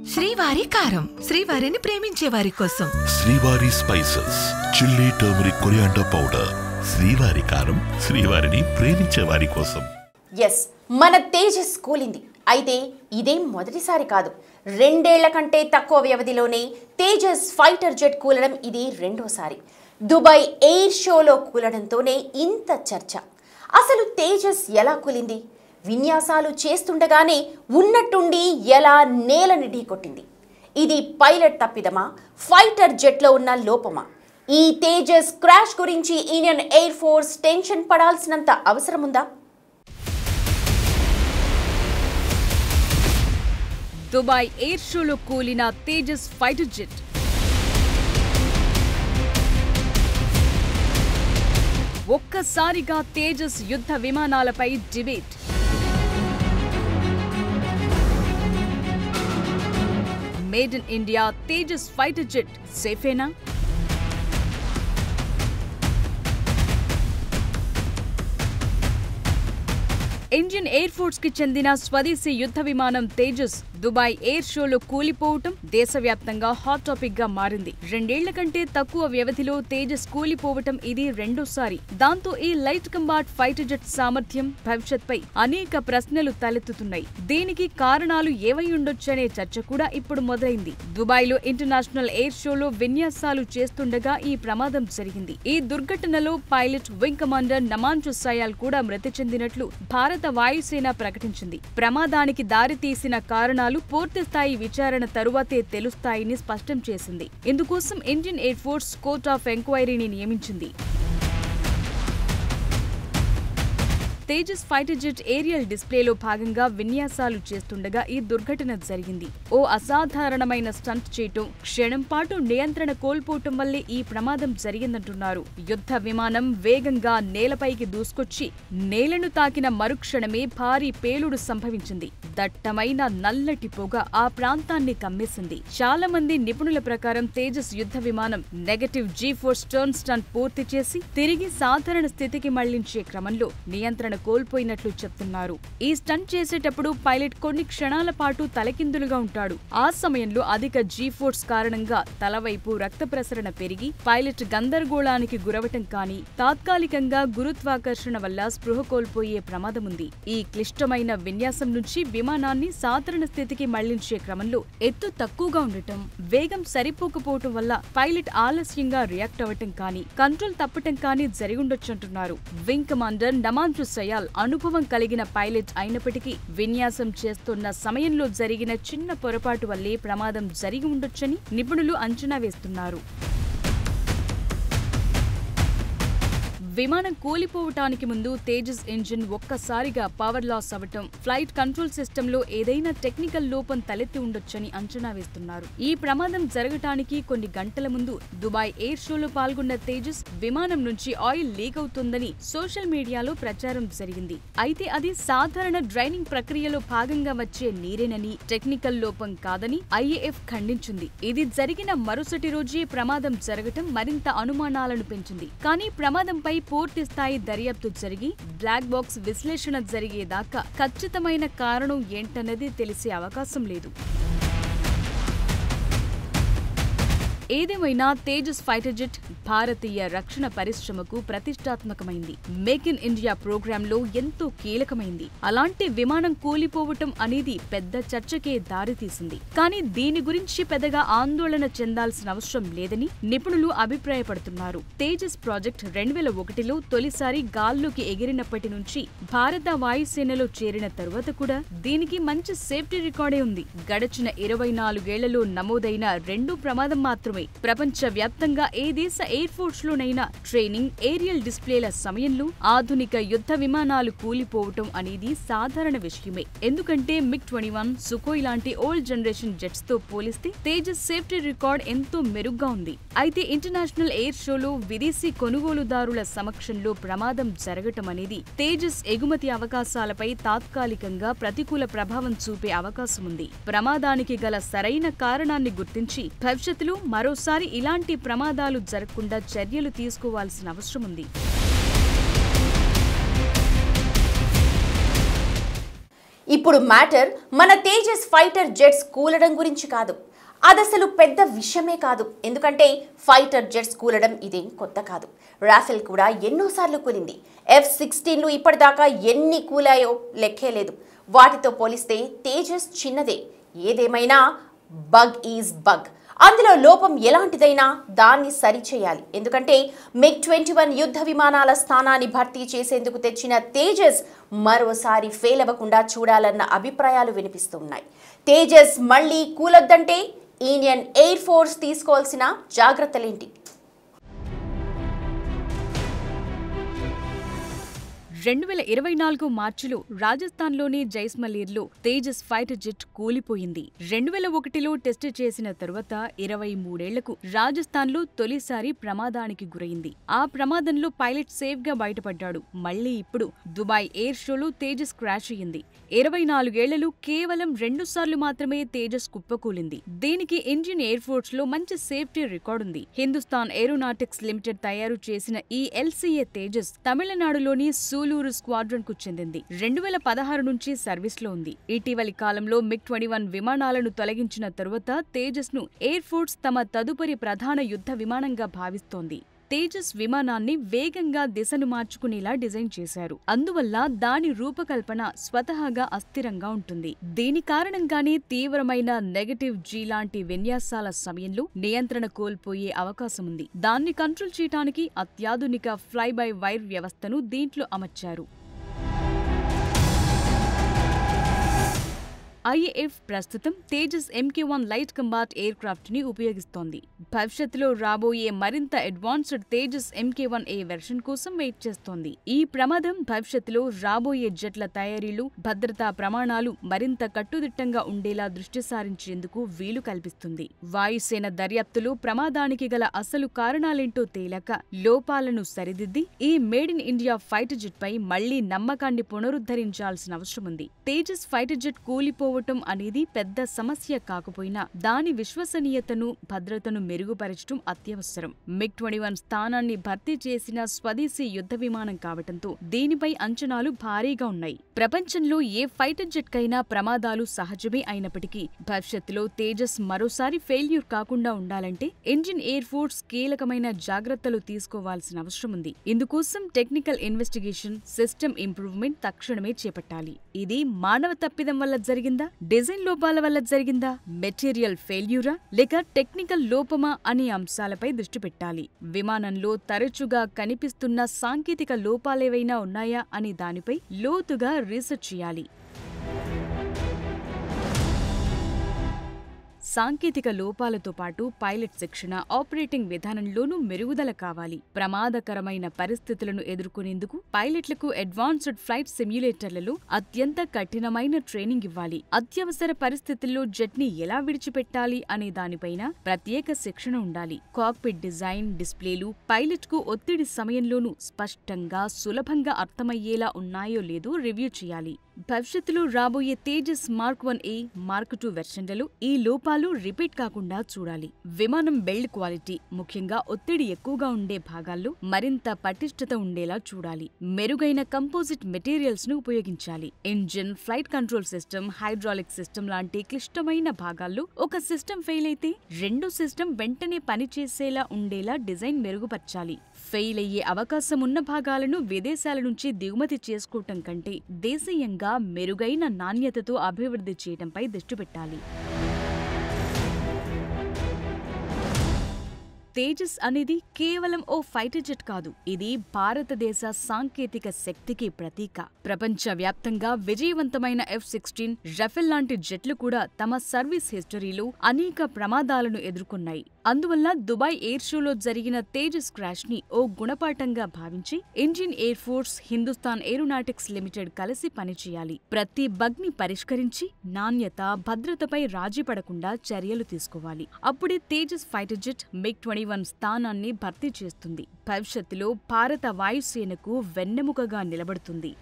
శ్రీవారి కారం, శ్రీవారిని ప్రేమించే వారి కోసం. శ్రీవారి spices, chilli, turmeric, coriander powder. శ్రీవారి కారం, శ్రీవారిని ప్రేమించే వారి కోసం. ఎస్, మన తేజస్ కూలింది. అయితే ఇదేం మొదటిసారి కాదు. 2 ఏళ్ల కంటే తక్కువ వ్యవధిలోనే తేజస్ ఫైటర్ జెట్ కూలడం ఇది రెండోసారి. దుబాయ్ ఎయిర్ షోలో కూలడంతోనే ఇంత చర్చ. అసలు తేజస్ ఎలా కూలింది? విన్యాసాలు చేస్తుండగానే ఉన్నట్టుండి ఎలా నేలని ఢీకొట్టింది? ఇది పైలట్ తప్పిదమా, ఫైటర్ జెట్లో ఉన్న లోపమా? ఈ తేజస్ క్రాష్ గురించి ఇండియన్ ఎయిర్ ఫోర్స్ టెన్షన్ పడాల్సినంత అవసరం ఉందా? దుబాయ్ ఎయిర్ షోలో కూలిన తేజస్ ఫైటర్ జెట్. ఒక్కసారిగా తేజస్ యుద్ధ విమానాలపై debate. Made in India Tejas fighter jet సేఫేనా? ఇండియన్ ఎయిర్ ఫోర్స్ కి చెందిన స్వదేశీ యుద్ధ విమానం తేజస్ దుబాయ్ ఎయిర్ షోలో కూలిపోవటం దేశవ్యాప్తంగా హాట్ టాపిక్ గా మారింది. 2 ఏళ్ల కంటే తక్కువ వ్యవధిలో తేజస్ కూలిపోవటం ఇది రెండోసారి. దాంతో ఈ లైట్ కంబాట్ ఫైటర్ జెట్ సామర్థ్యం, భవిష్యత్పై అనేక ప్రశ్నలు తలెత్తుతున్నాయి. దీనికి కారణాలు ఏవై ఉండొచ్చనే చర్చ కూడా ఇప్పుడు మొదలైంది. దుబాయ్లో ఇంటర్నేషనల్ ఎయిర్ షోలో విన్యాసాలు చేస్తుండగా ఈ ప్రమాదం జరిగింది. ఈ దుర్ఘటనలో పైలట్, వింగ్ కమాండర్ నమాంజు సయాల్ కూడా మృతి చెందినట్లు భారత వాయుసేన ప్రకటించింది. ప్రమాదానికి దారితీసిన కారణాలు పూర్తిస్థాయి విచారణ తరువాతే తెలుస్తాయని స్పష్టం చేసింది. ఇందుకోసం Indian air force court of ఎంక్వైరీని నియమించింది. తేజస్ ఫైటర్ జెట్ ఏరియల్ డిస్ప్లేలో భాగంగా విన్యాసాలు చేస్తుండగా ఈ దుర్ఘటన జరిగింది. ఓ అసాధారణమైన స్టంట్ చేయటం, క్షణం పాటు నియంత్రణ కోల్పోవటం వల్లే ఈ ప్రమాదం జరిగిందంటున్నారు. యుద్ధ విమానం వేగంగా నేలపైకి దూసుకొచ్చి నేలను తాకిన మరుక్షణమే భారీ పేలుడు సంభవించింది. దట్టమైన నల్లటి పొగ ఆ ప్రాంతాన్ని కమ్మేసింది. చాలా మంది నిపుణుల ప్రకారం తేజస్ యుద్ధ విమానం నెగటివ్ G-ఫోర్స్ టర్న్ స్టంట్ పూర్తి చేసి తిరిగి సాధారణ స్థితికి మళ్లించే క్రమంలో నియంత్రణ కోల్పోయినట్లు చెప్తున్నారు. ఈ స్టంట్ చేసేటప్పుడు పైలట్ కొన్ని క్షణాల పాటు తలకిందులుగా ఉంటాడు. ఆ సమయంలో అధిక G-ఫోర్స్ కారణంగా తలవైపు రక్త ప్రసరణ పెరిగి పైలట్ గందరగోళానికి గురవటం కానీ, తాత్కాలికంగా గురుత్వాకర్షణ వల్ల స్పృహ కోల్పోయే ప్రమాదముంది. ఈ క్లిష్టమైన విన్యాసం నుంచి విమానాన్ని సాధారణ స్థితికి మళ్లించే క్రమంలో ఎత్తు తక్కువగా ఉండటం, వేగం సరిపోకపోవటం వల్ల పైలట్ ఆలస్యంగా రియాక్ట్ అవ్వటం కానీ, కంట్రోల్ తప్పటం కానీ జరిగుండొచ్చంటున్నారు. వింగ్ కమాండర్ నమాంజు సయాల్ అనుభవం కలిగిన పైలట్ అయినప్పటికీ విన్యాసం చేస్తున్న సమయంలో జరిగిన చిన్న పొరపాటు వల్లే ప్రమాదం జరిగి ఉండొచ్చని నిపుణులు అంచనా వేస్తున్నారు. విమానం కూలిపోవటానికి ముందు తేజస్ ఇంజిన్ ఒక్కసారిగా పవర్ లాస్ అవ్వటం, ఫ్లైట్ కంట్రోల్ సిస్టంలో ఏదైనా టెక్నికల్ లోపం తలెత్తి ఉండొచ్చని అంచనా వేస్తున్నారు. ఈ ప్రమాదం జరగటానికి కొన్ని గంటల ముందు దుబాయ్ ఎయిర్ షోలో పాల్గొన్న తేజస్ విమానం నుంచి ఆయిల్ లీక్ అవుతుందని సోషల్ మీడియాలో ప్రచారం జరిగింది. అయితే అది సాధారణ డ్రైనింగ్ ప్రక్రియలో భాగంగా వచ్చే నీరేనని, టెక్నికల్ లోపం కాదని IAF ఖండించింది. ఇది జరిగిన మరుసటి రోజే ప్రమాదం జరగటం మరింత అనుమానాలను పెంచింది. కానీ ప్రమాదంపై పూర్తి స్థాయి దర్యాప్తు జరిగి బ్లాక్ బాక్స్ విశ్లేషణ జరిగేదాకా ఖచ్చితమైన కారణం ఏంటన్నది తెలిసే అవకాశం లేదు. ఏదేమైనా తేజస్ ఫైటర్ జెట్ భారతీయ రక్షణ పరిశ్రమకు ప్రతిష్టాత్మకమైంది. మేక్ ఇన్ ఇండియా ప్రోగ్రాంలో ఎంతో కీలకమైంది. అలాంటి విమానం కూలిపోవటం అనేది పెద్ద చర్చకే దారితీసింది. కానీ దీని గురించి పెద్దగా ఆందోళన చెందాల్సిన అవసరం లేదని నిపుణులు అభిప్రాయపడుతున్నారు. తేజస్ ప్రాజెక్ట్ 2001లో తొలిసారి గాల్లోకి ఎగిరినప్పటి నుంచి భారత వాయుసేనలో చేరిన తరువాత కూడా దీనికి మంచి సేఫ్టీ రికార్డే ఉంది. గడచిన 24 ఏళ్లలో నమోదైన 2 ప్రమాదం మాత్రమే. ప్రపంచ వ్యాప్తంగా ఏ దేశ ఎయిర్ ఫోర్స్ లోనైనా ట్రైనింగ్, ఏరియల్ డిస్ప్లేల సమయంలో ఆధునిక యుద్ధ విమానాలు కూలిపోవటం అనేది సాధారణ విషయమే. ఎందుకంటే MiG-21, సుఖోయ్ లాంటి ఓల్డ్ జనరేషన్ జెట్స్ తో పోలిస్తే తేజస్ సేఫ్టీ రికార్డ్ ఎంతో మెరుగ్గా ఉంది. అయితే ఇంటర్నేషనల్ ఎయిర్ షోలో విదేశీ కొనుగోలుదారుల సమక్షంలో ప్రమాదం జరగటం అనేది తేజస్ ఎగుమతి అవకాశాలపై తాత్కాలికంగా ప్రతికూల ప్రభావం చూపే అవకాశం ఉంది. ప్రమాదానికి గల సరైన కారణాన్ని గుర్తించి భవిష్యత్తులో మరోసారి ఇలాంటి ప్రమాదాలు జరగకుండా చర్యలు తీసుకోవాల్సిన అవసరం ఉంది. ఇప్పుడు మ్యాటర్ మన తేజస్ ఫైటర్ జెట్స్ కూలడం గురించి కాదు. అదసలు పెద్ద విషయమే కాదు. ఎందుకంటే ఫైటర్ జెట్స్ కూలడం ఇదేం కొత్త కాదు. రాఫెల్ కూడా ఎన్నోసార్లు కూలింది. F-16లు ఇప్పటిదాకా ఎన్ని కూలాయో లెక్కే లేదు. వాటితో పోలిస్తే తేజస్ చిన్నదే. ఏదేమైనా బగ్ ఈజ్ బగ్. అందులో లోపం ఎలాంటిదైనా దాన్ని సరిచేయాలి. ఎందుకంటే MiG-21 యుద్ధ విమానాల స్థానాన్ని భర్తీ చేసేందుకు తెచ్చిన తేజస్ మరోసారి ఫెయిల్ అవ్వకుండా చూడాలన్న అభిప్రాయాలు వినిపిస్తున్నాయి. తేజస్ మళ్ళీ కూలొద్దంటే ఇండియన్ ఎయిర్ ఫోర్స్ తీసుకోవాల్సిన జాగ్రత్తలేంటి? 2024 మార్చిలో రాజస్థాన్లోని జైస్మలీర్లో తేజస్ ఫైటర్ జెట్ కూలిపోయింది. 2001లో టెస్ట్ చేసిన తరువాత 23 ఏళ్లకు రాజస్థాన్లో తొలిసారి ప్రమాదానికి గురైంది. ఆ ప్రమాదంలో పైలట్ సేఫ్గా బయటపడ్డాడు. మళ్లీ ఇప్పుడు దుబాయ్ ఎయిర్ షోలో తేజస్ క్రాష్ అయ్యింది. 24 ఏళ్లలో కేవలం 2 సార్లు మాత్రమే తేజస్ కుప్పకూలింది. దీనికి ఇండియన్ ఎయిర్ ఫోర్స్ లో మంచి సేఫ్టీ రికార్డుంది. హిందుస్థాన్ ఏరోనాటిక్స్ లిమిటెడ్ తయారు చేసిన ఈ LCA తేజస్ తమిళనాడులోని సూలూరు స్క్వాడ్రన్ కు చెందింది. 2016 నుంచి సర్వీస్లో ఉంది. ఇటీవలి కాలంలో MiG-21 విమానాలను తొలగించిన తరువాత తేజస్ ను ఎయిర్ ఫోర్స్ తమ తదుపరి ప్రధాన యుద్ధ విమానంగా భావిస్తోంది. తేజస్ విమానాన్ని వేగంగా దిశను మార్చుకునేలా డిజైన్ చేశారు. అందువల్ల దాని రూపకల్పన స్వతహాగా అస్థిరంగా ఉంటుంది. దీని కారణంగానే తీవ్రమైన నెగటివ్ G లాంటి విన్యాసాల సమయంలో నియంత్రణ కోల్పోయే అవకాశముంది. దాన్ని కంట్రోల్ చేయడానికి అత్యాధునిక ఫ్లై బై వైర్ వ్యవస్థను దీంట్లో అమర్చారు. IAF ప్రస్తుతం Tejas MK-1 light combat air craft ని ఉపయోగిస్తోంది. భవిష్యత్తులో రాబోయే మరింత అడ్వాన్స్డ్ తేజస్ MK-1A వెర్షన్ కోసం వెయిట్ చేస్తోంది. ఈ ప్రమాదం భవిష్యత్తులో రాబోయే జెట్ల తయారీలు, భద్రతా ప్రమాణాలు మరింత కట్టుదిట్టంగా ఉండేలా దృష్టి సారించేందుకు వీలు కల్పిస్తుంది. వాయుసేన దర్యాప్తులో ప్రమాదానికి గల అసలు కారణాలేంటో తేలాక లోపాలను సరిదిద్ది ఈ made in India fighter jet పై మళ్లీ నమ్మకాన్ని పునరుద్ధరించాల్సిన అవసరముంది. తేజస్ ఫైటర్ జెట్ కూలిపోవటం అనేది పెద్ద సమస్య కాకపోయినా దాని విశ్వసనీయతను, భద్రతను మెరుగుపరచడం అత్యవసరం. MiG-21 స్థానాన్ని భర్తీ చేసిన స్వదేశీ యుద్ధ విమానం కావటంతో దీనిపై అంచనాలు భారీగా ఉన్నాయి. ప్రపంచంలో ఏ ఫైటర్ జెట్ కైనా ప్రమాదాలు సహజమే అయినప్పటికీ భవిష్యత్తులో తేజస్ మరోసారి ఫెయిల్యూర్ కాకుండా ఉండాలంటే ఇండియన్ ఎయిర్ ఫోర్స్ కీలకమైన జాగ్రత్తలు తీసుకోవాల్సిన అవసరం ఉంది. ఇందుకోసం టెక్నికల్ ఇన్వెస్టిగేషన్, సిస్టమ్ ఇంప్రూవ్మెంట్ తక్షణమే చేపట్టాలి. ఇది మానవ తప్పిదం వల్ల జరిగిందా, డిజైన్ లోపాల వల్ల జరిగిందా, మెటీరియల్ ఫెయిల్యూరా లేక టెక్నికల్ లోపమా అనే అంశాలపై దృష్టి పెట్టాలి. విమానంలో తరచుగా కనిపిస్తున్న సాంకేతిక లోపాలేవైనా ఉన్నాయా అనే దానిపై లోతుగా రీసెర్చ్ చేయాలి. సాంకేతిక లోపాలతో పాటు పైలట్ శిక్షణ, ఆపరేటింగ్ విధానంలోనూ మెరుగుదల కావాలి. ప్రమాదకరమైన పరిస్థితులను ఎదుర్కొనేందుకు పైలట్లకు అడ్వాన్స్డ్ ఫ్లైట్ సిమ్యులేటర్లలో అత్యంత కఠినమైన ట్రైనింగ్ ఇవ్వాలి. అత్యవసర పరిస్థితుల్లో జెట్ ని ఎలా విడిచిపెట్టాలి అనే దానిపైన ప్రత్యేక శిక్షణ ఉండాలి. కాక్పిట్ డిజైన్, డిస్ప్లేలు పైలట్ కు ఒత్తిడి సమయంలోనూ స్పష్టంగా, సులభంగా అర్థమయ్యేలా ఉన్నాయో లేదో రివ్యూ చేయాలి. భవిష్యత్తులో రాబోయే తేజస్ మార్క్ 1A, మార్క్ 2 వెర్షన్లలో ఈ లోపాలు రిపీట్ కాకుండా చూడాలి. విమానం బిల్డ్ క్వాలిటీ, ముఖ్యంగా ఒత్తిడి ఎక్కువగా ఉండే భాగాల్లో మరింత పటిష్టత ఉండేలా చూడాలి. మెరుగైన కంపోజిట్ మెటీరియల్స్ ను ఉపయోగించాలి. Engine, flight control system, hydraulic system లాంటి క్లిష్టమైన భాగాల్లో ఒక సిస్టమ్ ఫెయిల్ అయితే రెండో సిస్టమ్ వెంటనే పనిచేసేలా ఉండేలా డిజైన్ మెరుగుపరచాలి. ఫెయిల్ అయ్యే అవకాశం ఉన్న భాగాలను విదేశాల నుంచి దిగుమతి చేసుకోవటం కంటే దేశీయంగా మెరుగైన నాణ్యతతో అభివృద్ధి చేయడంపై దృష్టి పెట్టాలి. తేజస్ అనేది కేవలం ఓ ఫైటర్ జెట్ కాదు. ఇది భారతదేశ సాంకేతిక శక్తికి ప్రతీక. ప్రపంచవ్యాప్తంగా విజయవంతమైన F-16, రఫెల్ లాంటి జెట్లు కూడా తమ సర్వీస్ హిస్టరీలో అనేక ప్రమాదాలను ఎదుర్కొన్నాయి. అందువల్ల దుబాయ్ ఎయిర్ షోలో జరిగిన తేజస్ క్రాష్ ని ఓ గుణపాఠంగా భావించి Indian air force, Hindustan aeronautics limited కలిసి పనిచేయాలి. ప్రతి బగ్ ని పరిష్కరించి నాణ్యత, భద్రతపై రాజీ పడకుండా చర్యలు తీసుకోవాలి. అప్పుడే తేజస్ ఫైటర్ జెట్ MiG-21 స్థానాన్ని భర్తీ చేస్తుంది. భవిష్యత్తులో భారత వాయుసేనకు వెన్నెముకగా నిలబడుతుంది.